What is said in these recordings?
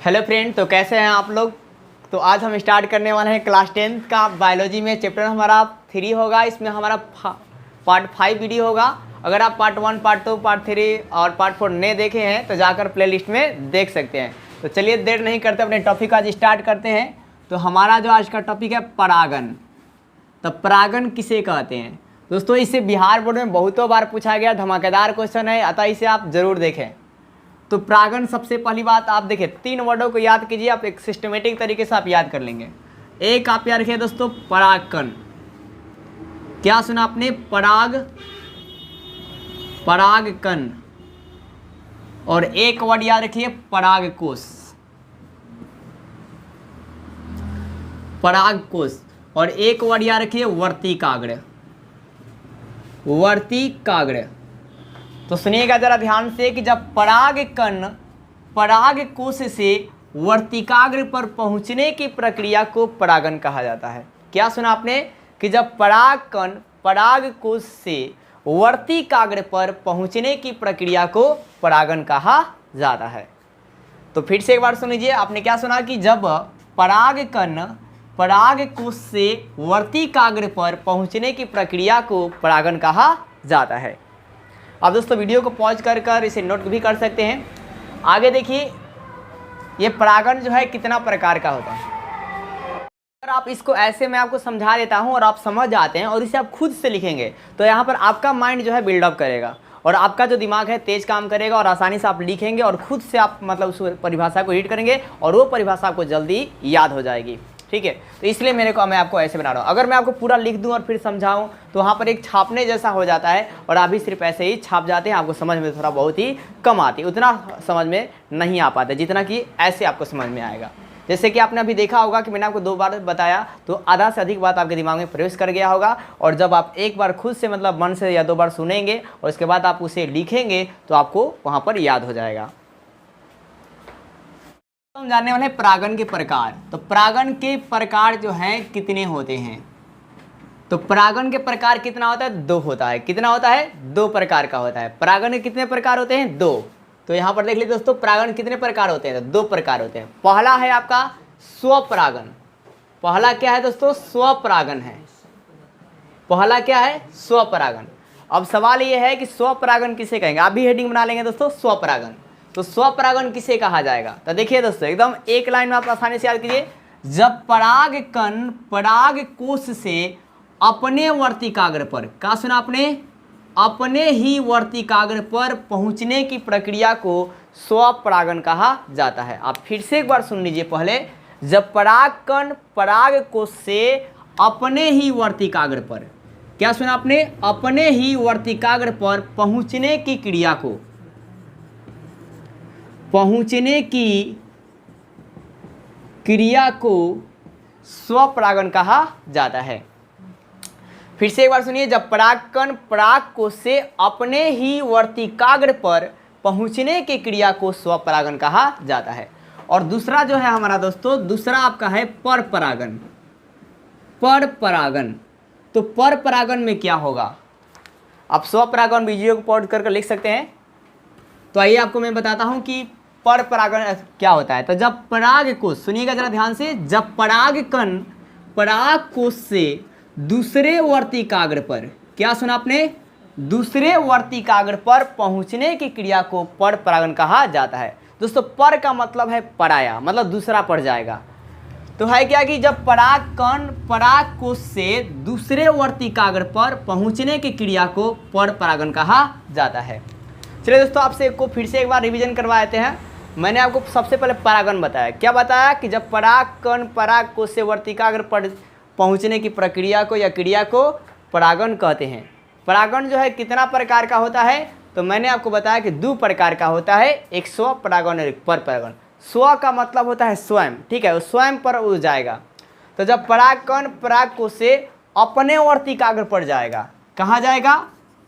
Hello friend, तो कैसे हैं आप लोग। तो आज हम स्टार्ट करने वाले हैं क्लास 10th का बायोलॉजी में चैप्टर हमारा 3 होगा। इसमें हमारा पार्ट 5 वीडियो होगा। अगर आप पार्ट 1, पार्ट 2, पार्ट 3 और पार्ट 4 नहीं देखे हैं तो जाकर प्लेलिस्ट में देख सकते हैं। तो चलिए देर नहीं करते, अपने टॉपिक आज स्टार्ट करते हैं। तो हमारा जो आज का टॉपिक है परागन। तो परागन किसे कहते हैं दोस्तों, इसे बिहार बोर्ड में बहुतों बार पूछा गया, धमाकेदार क्वेश्चन है, अतः इसे आप जरूर देखें। तो परागन, सबसे पहली बात आप देखें, 3 वर्डों को याद कीजिए। आप एक सिस्टमेटिक तरीके से आप याद कर लेंगे। एक आप याद रखिए दोस्तों, परागकण। क्या सुना आपने? परागकण। और एक वर्ड याद रखिए, परागकोश। परागकोश। और एक वर्ड याद रखिए, वर्तिकाग्र। वर्तिकाग्र। तो सुनिएगा जरा ध्यान से कि जब परागकण परागकोश से वर्तिकाग्र पर पहुंचने की प्रक्रिया को परागन कहा जाता है। क्या सुना आपने? कि जब परागकण परागकोश से वर्तिकाग्र पर पहुंचने की प्रक्रिया को परागन कहा जाता है। तो फिर से एक बार सुन लीजिए, आपने क्या सुना? कि जब परागकण परागकोश से वर्तिकाग्र पर पहुंचने की प्रक्रिया को परागन कहा जाता है। अब दोस्तों वीडियो को पॉज कर इसे नोट भी कर सकते हैं। आगे देखिए, ये परागन जो है कितना प्रकार का होता है। अगर आप इसको ऐसे मैं आपको समझा देता हूँ और आप समझ जाते हैं और इसे आप खुद से लिखेंगे तो यहाँ पर आपका माइंड जो है बिल्डअप करेगा और आपका जो दिमाग है तेज काम करेगा और आसानी से आप लिखेंगे और खुद से आप मतलब उस परिभाषा को रीड करेंगे और वो परिभाषा आपको जल्दी याद हो जाएगी। ठीक है, तो इसलिए मैं आपको ऐसे बना रहा हूँ। अगर मैं आपको पूरा लिख दूँ और फिर समझाऊँ तो वहाँ पर एक छापने जैसा हो जाता है और आप भी सिर्फ ऐसे ही छाप जाते हैं। आपको समझ में थोड़ा बहुत ही कम आती, उतना समझ में नहीं आ पाता जितना कि ऐसे आपको समझ में आएगा। जैसे कि आपने अभी देखा होगा कि मैंने आपको 2 बार बताया तो आधा से अधिक बात आपके दिमाग में प्रवेश कर गया होगा। और जब आप एक बार खुद से मतलब मन से या 2 बार सुनेंगे और उसके बाद आप उसे लिखेंगे तो आपको वहाँ पर याद हो जाएगा। हम जानने वाले हैं परागन के प्रकार। तो परागन के प्रकार जो हैं कितने होते हैं? तो परागन के प्रकार कितना होता है? 2 होता है। कितना होता है? 2 प्रकार का होता है। परागन के कितने प्रकार होते हैं? 2। तो यहाँ पर देख लीजिए दोस्तों, परागन कितने प्रकार होते हैं? तो 2 प्रकार होते हैं। पहला है आपका स्वपरागन। पहला क्या है दोस्तों? स्वपरागन है। पहला क्या है? स्वपरागन। अब सवाल ये है कि स्वपरागन किसे कहेंगे? आप भी हेडिंग बना लेंगे दोस्तों, स्वपरागन। तो स्वपरागन किसे कहा जाएगा? तो देखिए दोस्तों, एकदम एक लाइन में आप आसानी से याद कीजिए। जब परागकण परागकोश से अपने वर्तिकाग्र पर, क्या सुना आपने? अपने ही वर्तिकाग्र पर पहुंचने की प्रक्रिया को स्वपरागन कहा जाता है। आप फिर से एक बार सुन लीजिए पहले। जब परागकण परागकोश से अपने ही वर्तिकाग्र पर, क्या सुना आपने? अपने ही वर्तिकाग्र पर पहुंचने की क्रिया को, पहुंचने की क्रिया को स्वपरागन कहा जाता है। फिर से एक बार सुनिए। जब परागकण परागकोश से अपने ही वर्तिकाग्र पर पहुंचने की क्रिया को स्वपरागन कहा जाता है। और दूसरा जो है हमारा दोस्तों, दूसरा आपका है परपरागन। परपरागन। तो परपरागन में क्या होगा? आप स्वपरागन वीडियो को पॉज करके लिख सकते हैं। तो आइए आपको मैं बताता हूं कि परपरागन क्या होता है। तो जब परागकोश, सुनिएगा जरा ध्यान से, जब परागकण परागकोश से दूसरे वर्तिकाग्र पर, क्या सुना आपने? दूसरे वर्तिकाग्र पर पहुंचने की क्रिया को परपरागन कहा जाता है। दोस्तों पर का मतलब है पराया, मतलब दूसरा पड़ जाएगा। तो है क्या कि जब परागकण परागकोश से दूसरे वर्तिकाग्र पर पहुंचने की क्रिया को परपरागन कहा जाता है। चलिए दोस्तों, आपसे को फिर से एक बार रिवीजन करवा देते हैं। मैंने आपको सबसे पहले परागन बताया। क्या बताया? कि जब परागकण परागकोश से वर्तिकाग्र पर पहुंचने की प्रक्रिया को या क्रिया को परागन कहते हैं। परागन जो है कितना प्रकार का होता है? तो मैंने आपको बताया कि 2 प्रकार का होता है, एक स्वपरागन और एक परपरागन। स्व का मतलब होता है स्वयं, ठीक है, वो स्वयं पर उड़ जाएगा। तो जब परागकण परागकोश से अपने वर्तिकाग्र पर जाएगा, कहाँ जाएगा?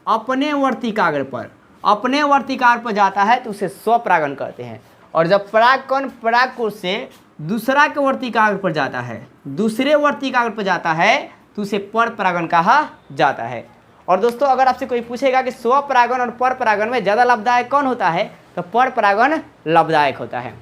अपने वर्तिकाग्र पर। अपने वर्तिकाग्र पर जाता है तो उसे स्वपरागन कहते हैं। और जब परागकण परागकोश से दूसरा के वर्तिकाग्र पर जाता है, दूसरे वर्तिकाग्र पर जाता है तो उसे परपरागन कहा जाता है। और दोस्तों अगर आपसे कोई पूछेगा कि स्वपरागन और परपरागन में ज़्यादा लाभदायक कौन होता है, तो परपरागन लाभदायक होता है।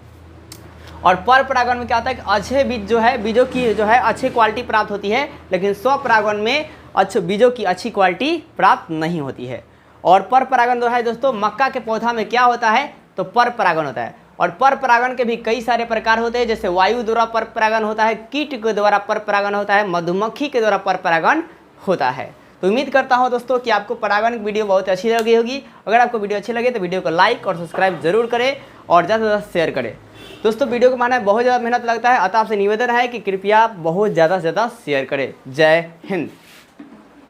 और पर परागण में क्या होता है कि अच्छे बीज जो है, बीजों की जो है अच्छी क्वालिटी प्राप्त होती है, लेकिन स्वपरागण में अच्छे बीजों की अच्छी क्वालिटी प्राप्त नहीं होती है। और पर परागण जो है दोस्तों, मक्का के पौधा में क्या होता है, तो पर परागण होता है। और पर परागण के भी कई सारे प्रकार होते हैं, जैसे वायु द्वारा पर परागण होता है, कीट के द्वारा पर परागण होता है, मधुमक्खी के द्वारा पर परागण होता है। तो उम्मीद करता हूं दोस्तों कि आपको परागण की वीडियो बहुत अच्छी लगी होगी। अगर आपको वीडियो अच्छी लगे तो वीडियो को लाइक और सब्सक्राइब जरूर करें और ज़्यादा से ज़्यादा शेयर करें। दोस्तों वीडियो को बनाने में बहुत ज़्यादा मेहनत लगता है, अतः आपसे निवेदन है कि कृपया बहुत ज़्यादा से ज़्यादा शेयर करें। जय हिंद।